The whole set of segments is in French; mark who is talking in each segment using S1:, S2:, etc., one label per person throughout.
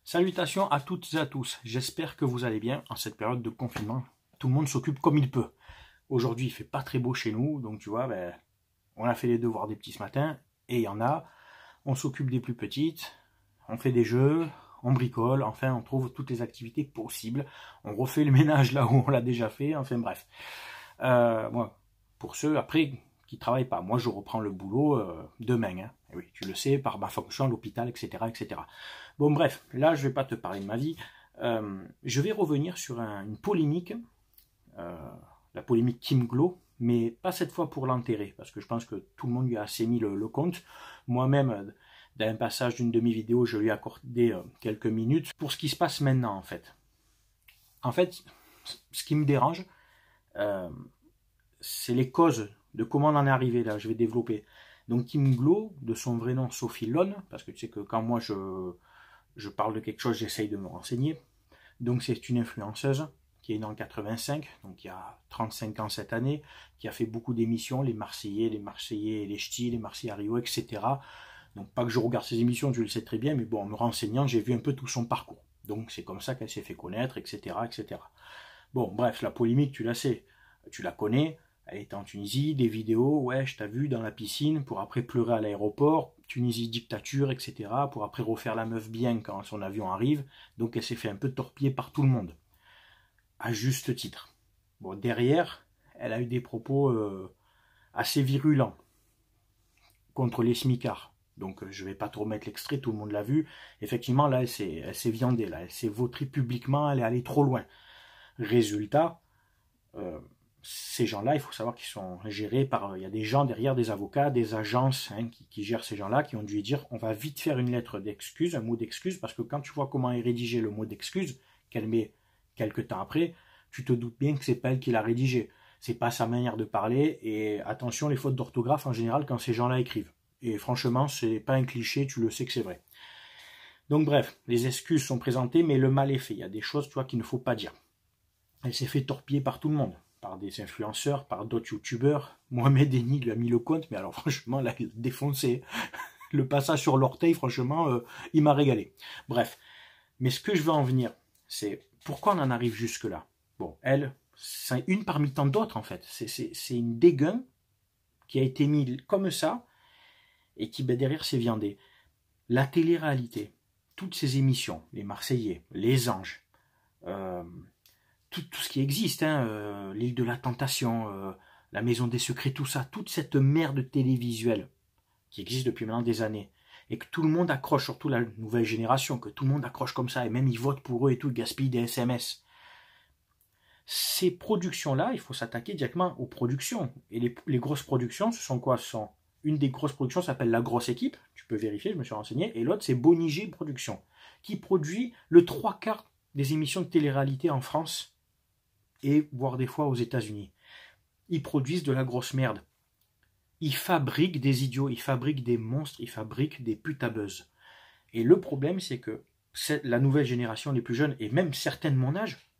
S1: Salutations à toutes et à tous, j'espère que vous allez bien en cette période de confinement. Tout le monde s'occupe comme il peut. Aujourd'hui il fait pas très beau chez nous, donc tu vois, on a fait les devoirs des petits ce matin, et il y en a, on s'occupe des plus petites, on fait des jeux, on bricole, enfin on trouve toutes les activités possibles, on refait le ménage là où on l'a déjà fait, enfin bref. Moi, pour ceux après qui travaillent pas, moi je reprends le boulot demain, hein. Et oui, tu le sais, par ma fonction à l'hôpital, etc., etc. Bon bref, là je vais pas te parler de ma vie, je vais revenir sur une polémique, la polémique Kim Glow, mais pas cette fois pour l'enterrer, parce que je pense que tout le monde lui a assez mis le compte. Moi-même, dans un passage d'une demi-vidéo, je lui ai accordé quelques minutes pour ce qui se passe maintenant en fait. En fait, ce qui me dérange, c'est les causes de comment on en est arrivé là, je vais développer. Donc Kim Glow, de son vrai nom Sophie Lone, parce que tu sais que quand moi je parle de quelque chose, j'essaye de me renseigner. Donc c'est une influenceuse qui est née en 85, donc il y a 35 ans cette année, qui a fait beaucoup d'émissions, les Marseillais et les Ch'tis, les Marseillais à Rio, etc. Donc pas que je regarde ces émissions, tu le sais très bien, mais bon, en me renseignant, j'ai vu un peu tout son parcours. Donc c'est comme ça qu'elle s'est fait connaître, etc., etc. Bon, bref, la polémique, tu la sais, tu la connais. Elle était en Tunisie, des vidéos, ouais, je t'ai vu dans la piscine, pour après pleurer à l'aéroport, Tunisie dictature, etc., pour après refaire la meuf bien quand son avion arrive. Donc elle s'est fait un peu torpiller par tout le monde, à juste titre. Bon, derrière, elle a eu des propos assez virulents contre les smicards. Donc je vais pas te remettre l'extrait, tout le monde l'a vu. Effectivement, là, elle s'est viandée, là, elle s'est vautrée publiquement, elle est allée trop loin. Résultat, ces gens-là, il faut savoir qu'ils sont gérés par... Il y a des gens derrière, des avocats, des agences qui gèrent ces gens-là, qui ont dû lui dire on va vite faire une lettre d'excuse, un mot d'excuse, parce que quand tu vois comment est rédigé le mot d'excuse, qu'elle met quelques temps après, tu te doutes bien que c'est pas elle qui l'a rédigé. C'est pas sa manière de parler, et attention, les fautes d'orthographe en général quand ces gens-là écrivent. Et franchement, c'est pas un cliché, tu le sais que c'est vrai. Donc bref, les excuses sont présentées, mais le mal est fait. Il y a des choses, tu vois, qu'il ne faut pas dire. Elle s'est fait torpiller par tout le monde, par des influenceurs, par d'autres youtubeurs. Mohamed Eni lui a mis le compte, mais alors franchement, là, il a défoncé. Le passage sur l'orteil, franchement, il m'a régalé. Bref, mais ce que je veux en venir, c'est pourquoi on en arrive jusque-là. Bon, elle, c'est une parmi tant d'autres, en fait. C'est une dégain qui a été mise comme ça, et qui, derrière, s'est viandée. La télé-réalité, toutes ces émissions, les Marseillais, les Anges, tout ce qui existe, l'île de la Tentation, la Maison des Secrets, tout ça, toute cette merde télévisuelle qui existe depuis maintenant des années, et que tout le monde accroche, surtout la nouvelle génération, que tout le monde accroche comme ça, et même ils votent pour eux et tout, gaspillent des SMS. Ces productions-là, il faut s'attaquer directement aux productions. Et les grosses productions, ce sont quoi? Une des grosses productions s'appelle La Grosse Équipe, tu peux vérifier, je me suis renseigné, et l'autre c'est Bonigé Productions, qui produit le 3/4 des émissions de télé-réalité en France, et voire des fois aux États-Unis. Ils produisent de la grosse merde. Ils fabriquent des idiots, ils fabriquent des monstres, ils fabriquent des putabuzz. Et le problème, c'est que la nouvelle génération, les plus jeunes, et même certains de mon âge,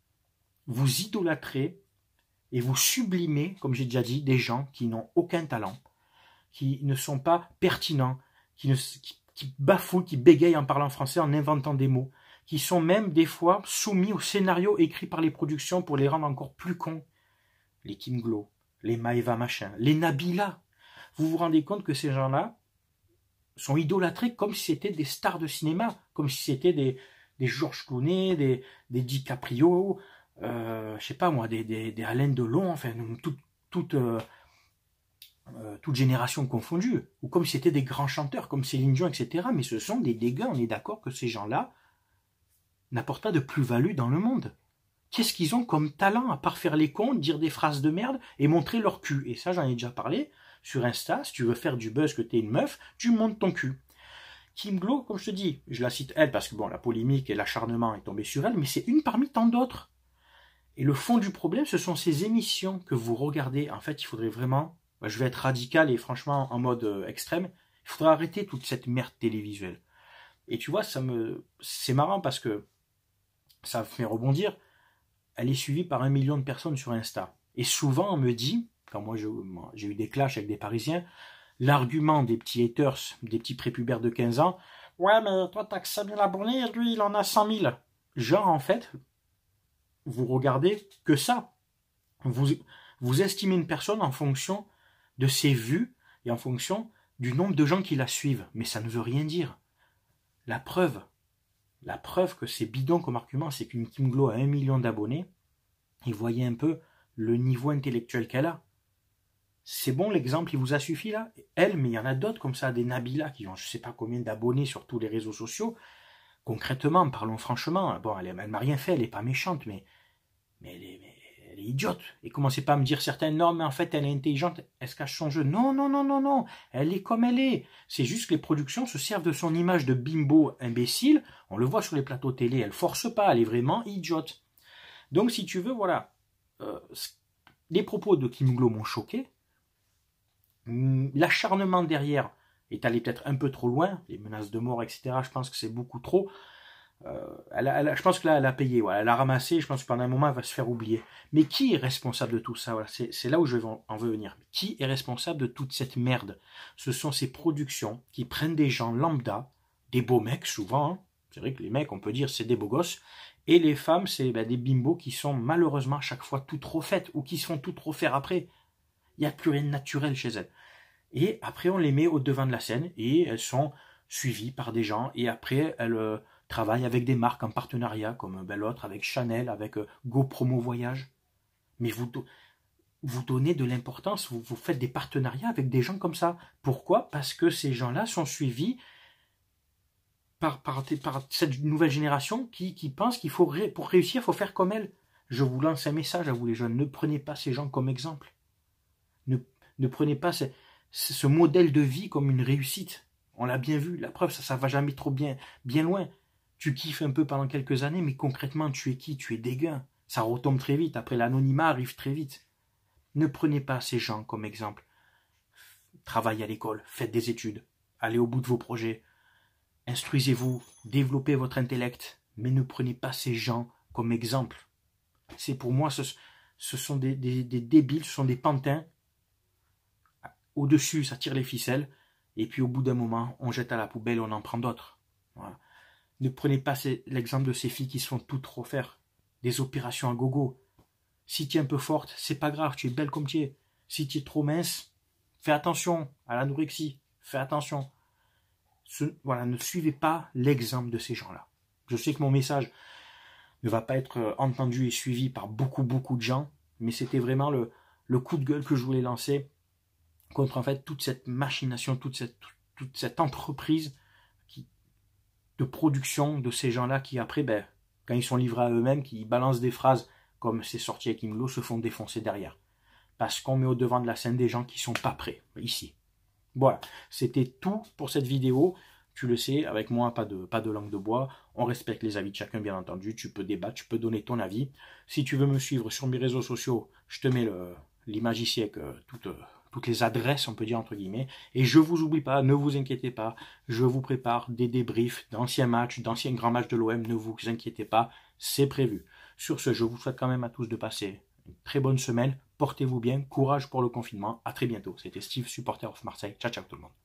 S1: vous idolâtrez et vous sublimez, comme j'ai déjà dit, des gens qui n'ont aucun talent, qui ne sont pas pertinents, qui bafouillent, qui bégayent en parlant français, en inventant des mots, qui sont même des fois soumis aux scénarios écrits par les productions pour les rendre encore plus cons. Les Kim Glow, les Maëva machin, les Nabila. Vous vous rendez compte que ces gens-là sont idolâtrés comme si c'était des stars de cinéma, comme si c'était des Georges Clooney, des DiCaprio, je sais pas moi, des Alain Delon, enfin toute génération confondue, ou comme si c'était des grands chanteurs, comme Céline Dion, etc. Mais ce sont des dégâts, on est d'accord que ces gens-là n'apportent pas de plus-value dans le monde. Qu'est-ce qu'ils ont comme talent, à part faire les cons, dire des phrases de merde et montrer leur cul? Et ça, j'en ai déjà parlé. Sur Insta, si tu veux faire du buzz, que t'es une meuf, tu montes ton cul. Kim Glow, comme je te dis, je la cite elle, parce que bon, la polémique et l'acharnement est tombé sur elle, mais c'est une parmi tant d'autres. Et le fond du problème, ce sont ces émissions que vous regardez. En fait, il faudrait vraiment, je vais être radical et franchement en mode extrême, il faudrait arrêter toute cette merde télévisuelle. Et tu vois, c'est marrant parce que ça me fait rebondir. Elle est suivie par 1 million de personnes sur Insta. Et souvent, on me dit, quand moi j'ai eu des clashs avec des Parisiens, l'argument des petits haters, des petits prépubères de 15 ans, Ouais, mais toi, t'as que 5 000 abonnés, et lui, il en a 100 000. Genre, en fait, vous regardez que ça. Vous estimez une personne en fonction de ses vues et en fonction du nombre de gens qui la suivent. Mais ça ne veut rien dire. La preuve que c'est bidon comme argument, c'est qu'une Kim Glow a 1 million d'abonnés, et voyez un peu le niveau intellectuel qu'elle a. C'est bon, l'exemple, il vous a suffi là? Elle, mais il y en a d'autres comme ça, des Nabila qui ont je ne sais pas combien d'abonnés sur tous les réseaux sociaux. Concrètement, parlons franchement, bon, elle m'a rien fait, elle n'est pas méchante, mais elle est idiote. Et commencez pas à me dire certaines normes, mais en fait, elle est intelligente, elle se cache son jeu. Non, non, non, non, non, elle est comme elle est. C'est juste que les productions se servent de son image de bimbo imbécile. On le voit sur les plateaux télé, elle force pas, elle est vraiment idiote. Donc, si tu veux, voilà, les propos de Kim Glow m'ont choqué. L'acharnement derrière est allé peut-être un peu trop loin, les menaces de mort, etc. Je pense que c'est beaucoup trop. Je pense que là, elle a payé, ouais, elle a ramassé, je pense que pendant un moment, elle va se faire oublier. Mais qui est responsable de tout ça? Voilà, c'est là où je vais en venir. Qui est responsable de toute cette merde? Ce sont ces productions qui prennent des gens lambda, des beaux mecs souvent, hein. C'est vrai que les mecs, on peut dire, c'est des beaux gosses, et les femmes, c'est des bimbos qui sont malheureusement à chaque fois tout trop faites, ou qui se font tout trop faire après. Il n'y a plus rien de naturel chez elles. Et après, on les met au devant de la scène, et elles sont suivies par des gens, et après, elles travaillent avec des marques en partenariat, comme l'autre avec Chanel, avec GoPromo Voyage. Mais vous donnez de l'importance, vous faites des partenariats avec des gens comme ça. Pourquoi? Parce que ces gens-là sont suivis par cette nouvelle génération qui pense qu'il faut, pour réussir, il faut faire comme elle. Je vous lance un message à vous les jeunes, ne prenez pas ces gens comme exemple. Ne prenez pas ce modèle de vie comme une réussite. On l'a bien vu, la preuve, ça va jamais trop bien loin. Tu kiffes un peu pendant quelques années, mais concrètement, tu es qui? Tu es dégueu. Ça retombe très vite. Après, l'anonymat arrive très vite. Ne prenez pas ces gens comme exemple. Travaillez à l'école, faites des études, allez au bout de vos projets, instruisez-vous, développez votre intellect, mais ne prenez pas ces gens comme exemple. C'est pour moi, ce sont des débiles, ce sont des pantins. Au-dessus, ça tire les ficelles, et puis au bout d'un moment, on jette à la poubelle, on en prend d'autres. Voilà. Ne prenez pas l'exemple de ces filles qui se font toutes refaire des opérations à gogo. Si tu es un peu forte, c'est pas grave, tu es belle comme tu es. Si tu es trop mince, fais attention à l'anorexie, fais attention. Voilà, ne suivez pas l'exemple de ces gens-là. Je sais que mon message ne va pas être entendu et suivi par beaucoup de gens, mais c'était vraiment le coup de gueule que je voulais lancer contre en fait toute cette machination, toute cette entreprise de production de ces gens-là qui après, quand ils sont livrés à eux-mêmes, qui balancent des phrases comme c'est sorti avec Kim Glow, se font défoncer derrière. Parce qu'on met au devant de la scène des gens qui sont pas prêts, ici. Voilà, c'était tout pour cette vidéo. Tu le sais, avec moi, pas de langue de bois. On respecte les avis de chacun, bien entendu. Tu peux débattre, tu peux donner ton avis. Si tu veux me suivre sur mes réseaux sociaux, je te mets l'image ici avec toutes les adresses, on peut dire entre guillemets. Et je vous oublie pas, ne vous inquiétez pas. Je vous prépare des débriefs d'anciens matchs, d'anciens grands matchs de l'OM. Ne vous inquiétez pas, c'est prévu. Sur ce, je vous souhaite quand même à tous de passer une très bonne semaine. Portez-vous bien, courage pour le confinement. À très bientôt. C'était Steve, supporter of Marseille. Ciao, ciao tout le monde.